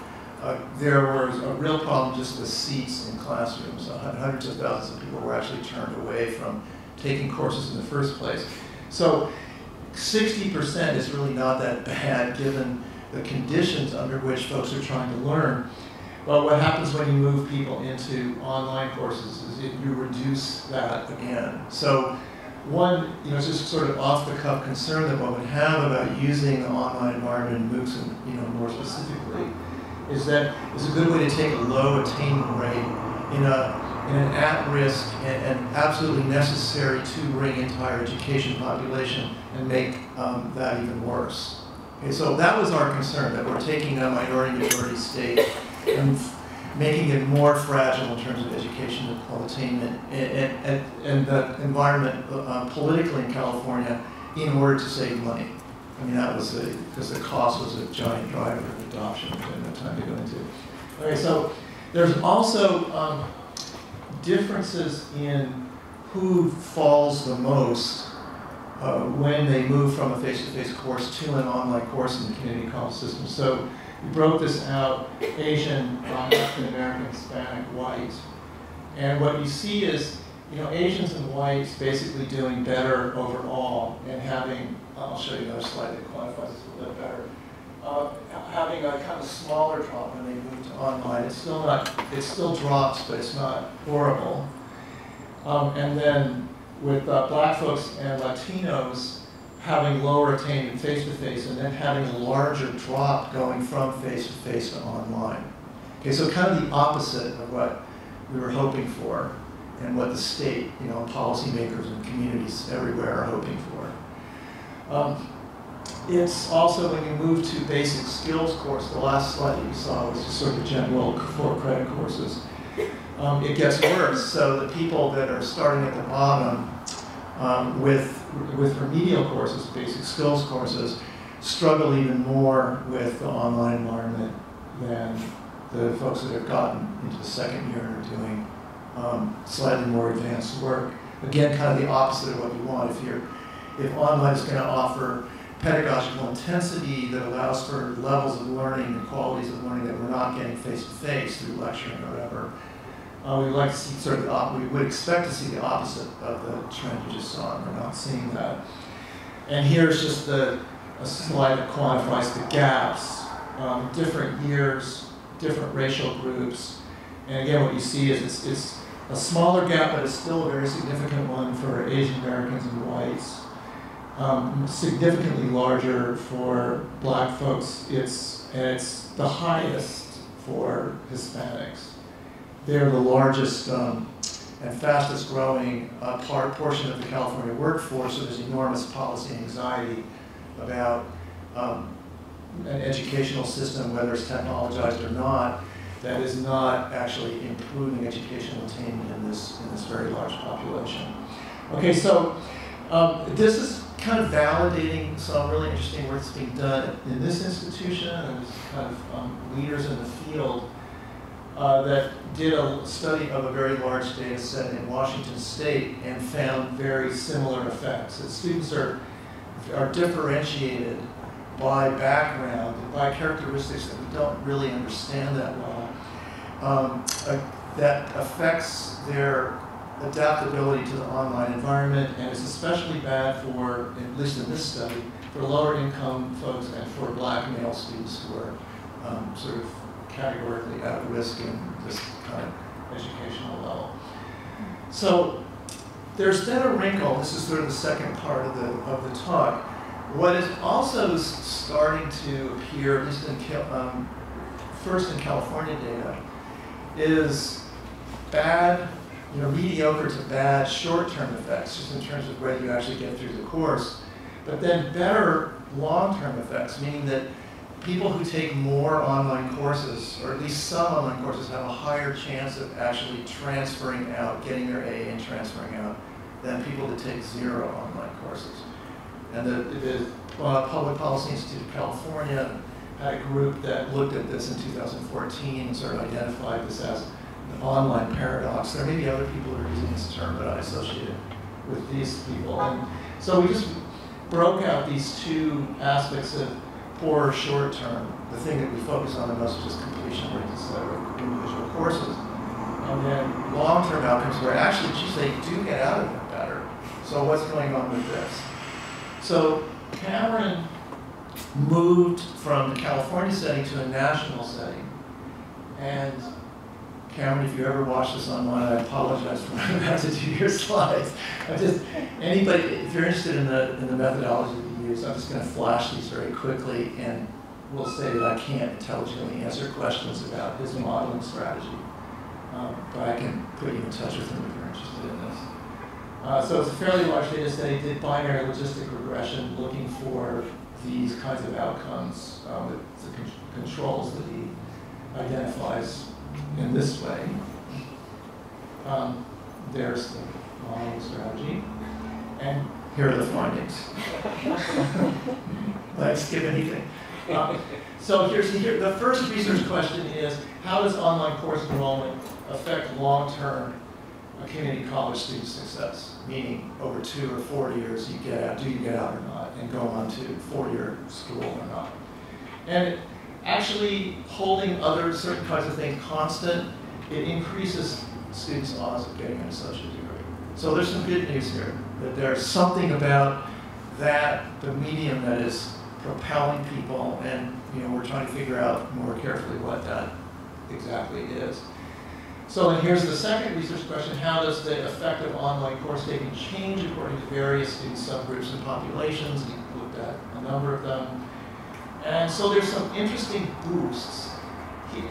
there was a real problem just with seats in classrooms. Hundreds of thousands of people were actually turned away from taking courses in the first place. So 60% is really not that bad given the conditions under which folks are trying to learn. But what happens when you move people into online courses is you reduce that again. So one, just sort of off-the-cuff concern that one would have about using the online environment in MOOCs, and more specifically, is that it's a good way to take a low attainment rate in an at-risk and absolutely necessary to-ring higher education population and make that even worse. Okay, so that was our concern, that we're taking a minority-majority state and making it more fragile in terms of educational attainment and the environment politically in California in order to save money. I mean, that was because the cost was a giant driver of adoption, which I have no time to go into. Okay, so there's also differences in who falls the most when they move from a face-to-face course to an online course in the community college system. So we broke this out: Asian, African American, Hispanic, white. And what you see is, Asians and whites basically doing better overall and having, I'll show you another slide that quantifies this a little bit better, having a kind of smaller drop when they move to online. It still drops, but it's not horrible. And then with black folks and Latinos having lower attainment face-to-face and then having a larger drop going from face-to-face to online. Okay, so kind of the opposite of what we were hoping for and what the state, policymakers and communities everywhere are hoping for. It's also when you move to basic skills course, the last slide that you saw was just sort of general 4 credit courses. It gets worse. So the people that are starting at the bottom with remedial courses, basic skills courses, struggle even more with the online environment than the folks that have gotten into the second year and are doing slightly more advanced work. Again, kind of the opposite of what you want. If online is going to offer pedagogical intensity that allows for levels of learning and qualities of learning that we're not getting face-to-face through lecturing or whatever, we would like to see we would expect to see the opposite of the trend you just saw, and we're not seeing that. And here's just a slide that quantifies the gaps, different years, different racial groups. And again, what you see is it's a smaller gap, but it's still a very significant one for Asian Americans and whites. Significantly larger for black folks. It's the highest for Hispanics. They're the largest and fastest growing portion of the California workforce, so there's enormous policy anxiety about an educational system, whether it's technologized or not, that is not actually improving educational attainment in this very large population. Okay, so this is kind of validating some really interesting work that's being done in this institution, and there's kind of leaders in the field that did a study of a very large data set in Washington State and found very similar effects. That students are differentiated by background and by characteristics that we don't really understand that well, that affects their adaptability to the online environment, and it's especially bad for, at least in this study, for lower income folks and for black male students who are sort of categorically at risk in this kind of educational level. So there's then a wrinkle. This is sort of the second part of the talk. What is also starting to appear, at least in first in California data, is bad, mediocre to bad short-term effects, just in terms of whether you actually get through the course, but then better long-term effects, meaning that people who take more online courses, or at least some online courses, have a higher chance of actually transferring out, getting their A and transferring out, than people that take 0 online courses. And the Public Policy Institute of California had a group that looked at this in 2014 and sort of identified this as an online paradox. There may be other people who are using this term, but I associate it with these people. And so we just broke out these two aspects of poor short term. The thing that we focus on the most is just completion rates of individual courses. And then long-term outcomes where actually, geez, they do get out of it better. So what's going on with this? So Cameron moved from the California setting to a national setting. And Cameron, if you ever watch this online, I apologize for what I'm about to do your slides. Anybody, if you're interested in the methodology that we use, I'm just going to flash these very quickly, and will say that I can't intelligently answer questions about his modeling strategy. But I can put you in touch with him if you're interested in this. So it's a fairly large data set. He did binary logistic regression looking for these kinds of outcomes with the controls that he identifies in this way. There's the modeling strategy. And here are the findings. Did I skip anything? So here, the first research question is, how does online course enrollment affect long-term community college student success? Meaning, over 2 or 4 years, you get out, do you get out or not, and go on to 4-year school or not? And actually holding other certain kinds of things constant, it increases students' odds of getting an associate degree. So there's some good news here, that there's something about that, the medium that is propelling people, and we're trying to figure out more carefully what that exactly is. So then here's the second research question: how does the effect of online course taking change according to various student subgroups and populations? We looked at a number of them. And so there's some interesting boosts.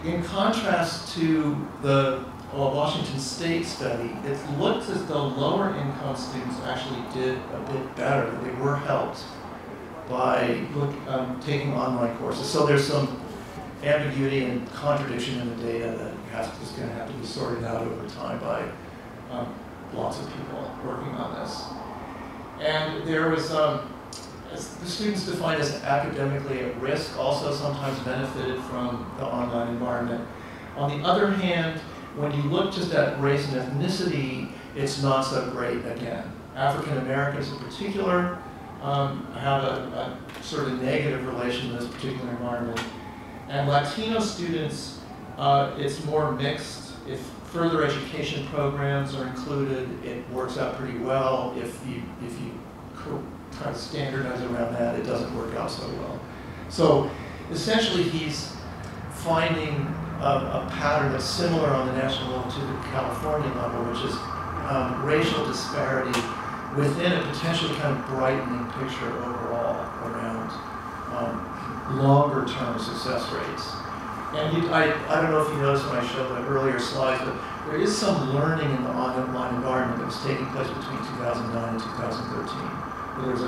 In contrast to the Washington State study, it looks as though lower income students actually did a bit better. They were helped by taking online courses. So there's some ambiguity and contradiction in the data that is going to have to be sorted out over time by lots of people working on this. And there was, the students defined as academically at risk also sometimes benefited from the online environment. On the other hand, when you look just at race and ethnicity, it's not so great again. African Americans in particular have a sort of negative relation to this particular environment. And Latino students, it's more mixed. If further education programs are included, it works out pretty well. If you try to standardize around that, it doesn't work out so well. So essentially he's finding a pattern that's similar on the national level to the California level, which is racial disparity within a potentially kind of brightening picture overall around longer-term success rates. And I don't know if you noticed when I showed the earlier slides, but there is some learning in the online environment that was taking place between 2009 and 2013. There was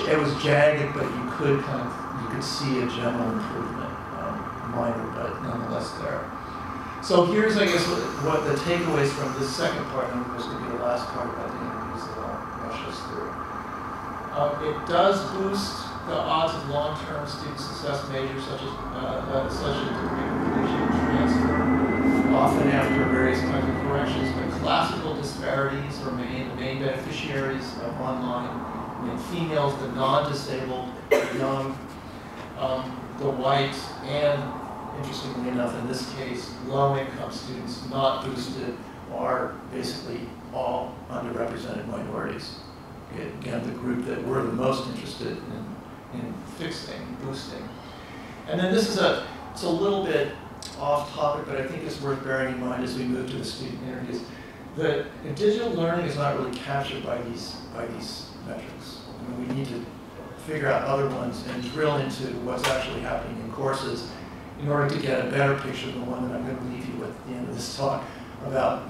it was jagged, but you could see a general improvement, minor, but nonetheless there. So here's, I guess, what the takeaways from this second part, and this will be the last part about the interviews that I'll rush us through. It does boost the odds of long-term student success majors such as degree completion and transfer, often after various kinds of corrections, but classical disparities remain the main beneficiaries of online. Females, the non-disabled, the young, the white, and interestingly enough, in this case, low-income students not boosted are basically all underrepresented minorities. Again, the group that we're the most interested in fixing, boosting. And then this is it's a little bit off topic, but I think it's worth bearing in mind as we move to the student interviews. The digital learning is not really captured by these metrics. I mean, we need to figure out other ones and drill into what's actually happening in courses in order to get a better picture than the one that I'm going to leave you with at the end of this talk about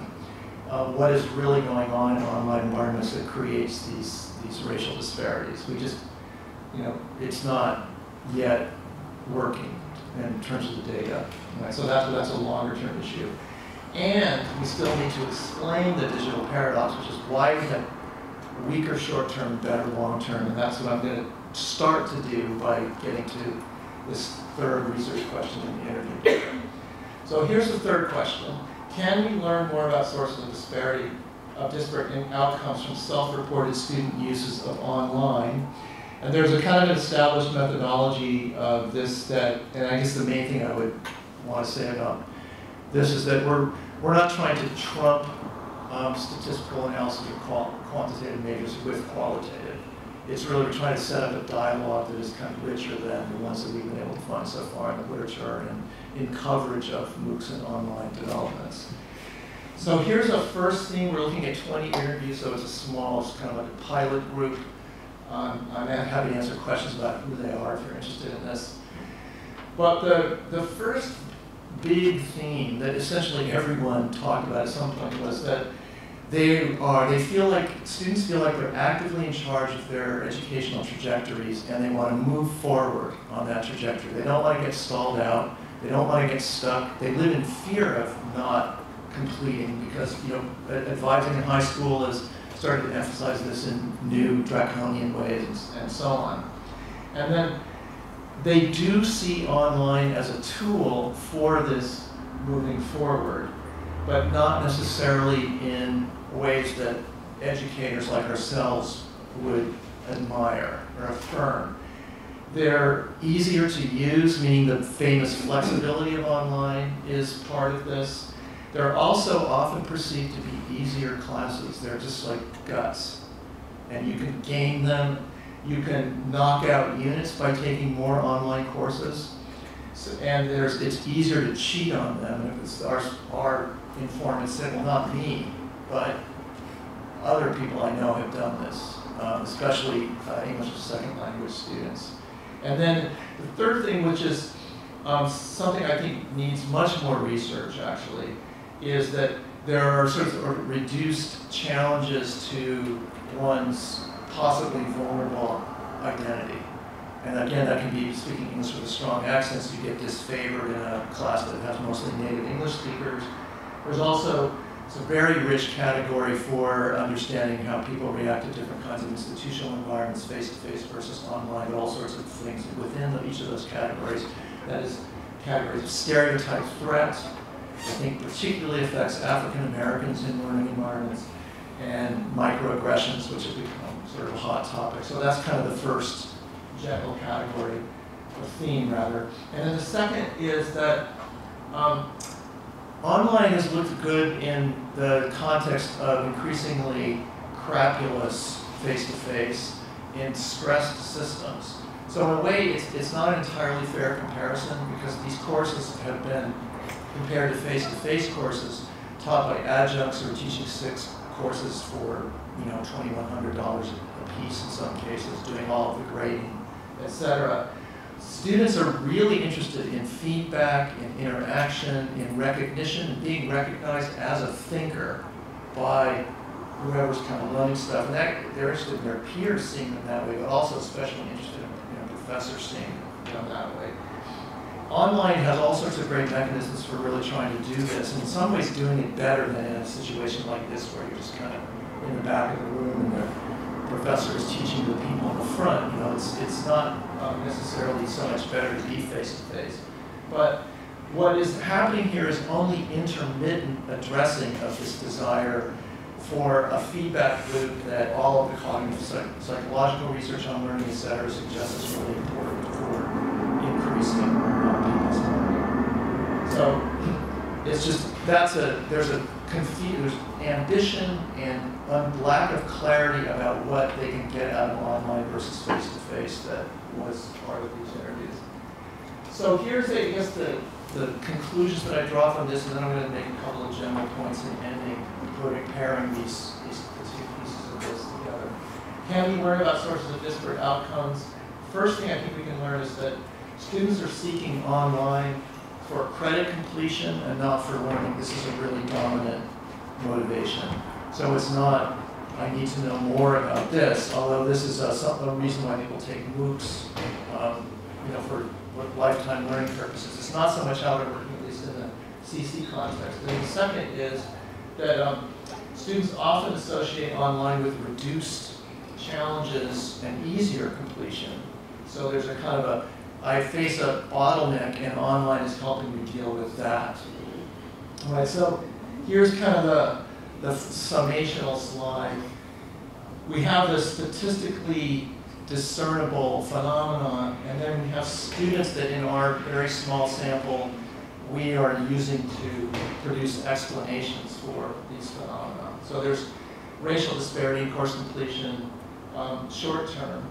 what is really going on in online environments that creates these racial disparities. We just, it's not yet working in terms of the data. Right? So that's a longer term issue. And we still need to explain the digital paradox, which is why we have weaker short-term, better long-term, and that's what I'm going to start to do by getting to this third research question in the interview. So here's the third question. Can we learn more about sources of disparity of disparate outcomes from self-reported student uses of online? And there's a kind of an established methodology of this that, and I guess the main thing I would want to say about this is that we're not trying to trump statistical analysis of quantitative measures with qualitative. it's really we're trying to set up a dialogue that is kind of richer than the ones that we've been able to find so far in the literature and in coverage of MOOCs and online developments. So here's a first theme. We're looking at 20 interviews, so it's a small, it's kind of like a pilot group. I'm happy to answer questions about who they are if you're interested in this. But the first big theme that essentially everyone talked about at some point was that students feel like they're actively in charge of their educational trajectories and they want to move forward on that trajectory. They don't want to get stalled out. They don't want to get stuck. They live in fear of not completing because, advising in high school has started to emphasize this in new draconian ways and so on. And then they do see online as a tool for this moving forward, but not necessarily in ways that educators like ourselves would admire or affirm. They're easier to use, meaning the famous flexibility of online is part of this. They're also often perceived to be easier classes. They're just like guts. And you can game them. You can knock out units by taking more online courses. And it's easier to cheat on them. And if our informant said, well, not me, but other people I know have done this, especially English as a second language students. And then the third thing, which is something I think needs much more research, actually, is that there are sort of reduced challenges to one's possibly vulnerable identity. And again, that can be speaking English with a strong accent, so you get disfavored in a class that has mostly native English speakers. There's also it's a very rich category for understanding how people react to different kinds of institutional environments, face-to-face versus online, all sorts of things within each of those categories. That is categories of stereotype threat, I think particularly affects African Americans in learning environments, and microaggressions, which have become sort of a hot topic. So that's kind of the first general category, or theme rather. And then the second is that online has looked good in the context of increasingly crapulous face-to-face in stressed systems. So in a way, it's not an entirely fair comparison because these courses have been compared to face-to-face courses taught by adjuncts who are teaching 6 courses for $2,100 a piece in some cases, doing all of the grading, etc. Students are really interested in feedback, in interaction, in recognition, and being recognized as a thinker by whoever's kind of learning stuff. And they're interested in their peers seeing them that way, but also especially interested in professors seeing them that way. Online has all sorts of great mechanisms for really trying to do this, and in some ways doing it better than in a situation like this where you're just kind of in the back of the room and the professor is teaching the people in the front. It's not necessarily so much better to be face-to-face. But what is happening here is only intermittent addressing of this desire for a feedback loop that all of the cognitive psychological research on learning, et cetera, suggests is really important for increasing people's learning. So it's just, there's ambition and lack of clarity about what they can get out of online versus face-to-face that was part of these interviews. So here's, I guess, the conclusions that I draw from this, and then I'm going to make a couple of general points in ending, pairing the two pieces of this together. Can we learn about sources of disparate outcomes? First thing I think we can learn is that students are seeking online for credit completion and not for learning. This is a really dominant motivation. So it's not, I need to know more about this, although this is a reason why people take MOOCs, for lifetime learning purposes. It's not so much how they're working, at least in the CC context. And the second is that students often associate online with reduced challenges and easier completion. So there's a kind of I face a bottleneck and online is helping me deal with that. All right, so here's kind of the summational slide. We have the statistically discernible phenomenon, and then we have students that in our very small sample we are using to produce explanations for these phenomena. So there's racial disparity in course completion, short term,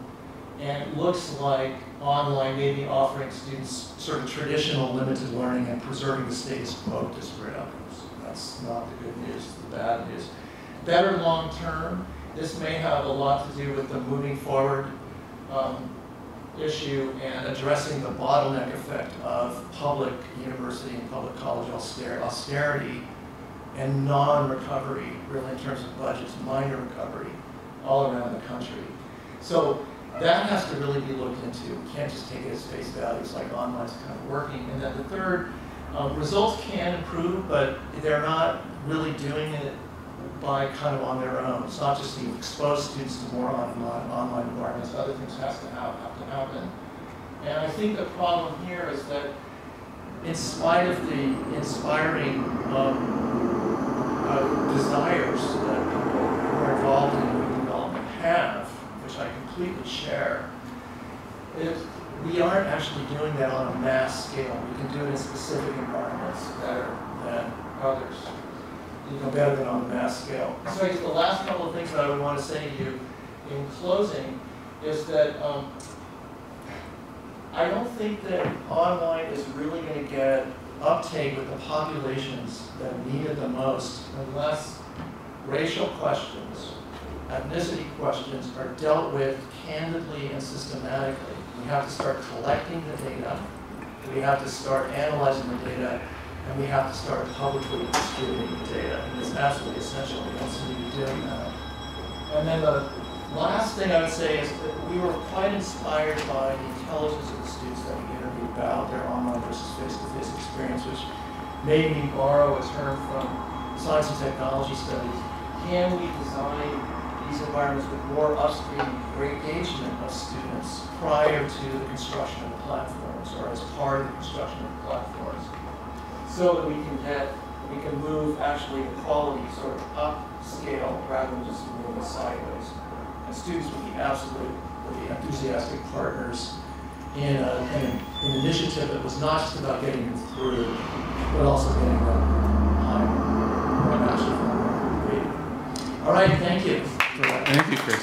and it looks like online may be offering students sort of traditional limited learning and preserving the status quo of disparate outcomes. That's not the good news, the bad news. Better long term, this may have a lot to do with the moving forward issue and addressing the bottleneck effect of public university and public college austerity and non-recovery, really in terms of budgets, minor recovery, all around the country. So that has to really be looked into. We can't just take it as face value. It's like online's kind of working. And then the third, results can improve, but they're not really doing it by kind of on their own. It's not just you expose students to more online environments. Other things have to happen. And I think the problem here is that in spite of the inspiring desires that people who are involved in MOOC development have, which I completely share, we aren't actually doing that on a mass scale. We can do it in specific environments better than others. Better than on a mass scale. So I guess the last couple of things that I would want to say to you in closing is that I don't think that online is really going to get uptake with the populations that need it the most unless racial questions, ethnicity questions are dealt with candidly and systematically. We have to start collecting the data. We have to start analyzing the data. And we have to start publicly distributing the data. And it's absolutely essential. We don't seem to be doing that. And then the last thing I would say is that we were quite inspired by the intelligence of the students that we interviewed about their online versus face-to-face experience, which made me borrow a term from science and technology studies. Can we design these environments with more upstream engagement of students prior to the construction of the platforms or as part of the construction of the platforms? So that we can move actually the quality sort of upscale rather than just moving sideways. And students would be absolutely enthusiastic partners in an initiative that was not just about getting them through, but also getting them higher. I'm actually from where. All right, thank you. Thank you, Chris.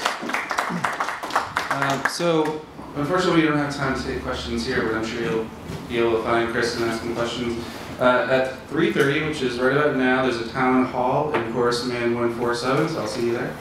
So, unfortunately, we don't have time to take questions here, but I'm sure you'll be able to find Chris and ask him questions. At 3:30, which is right about now, there's a town hall in Chorus Man 147, so I'll see you there.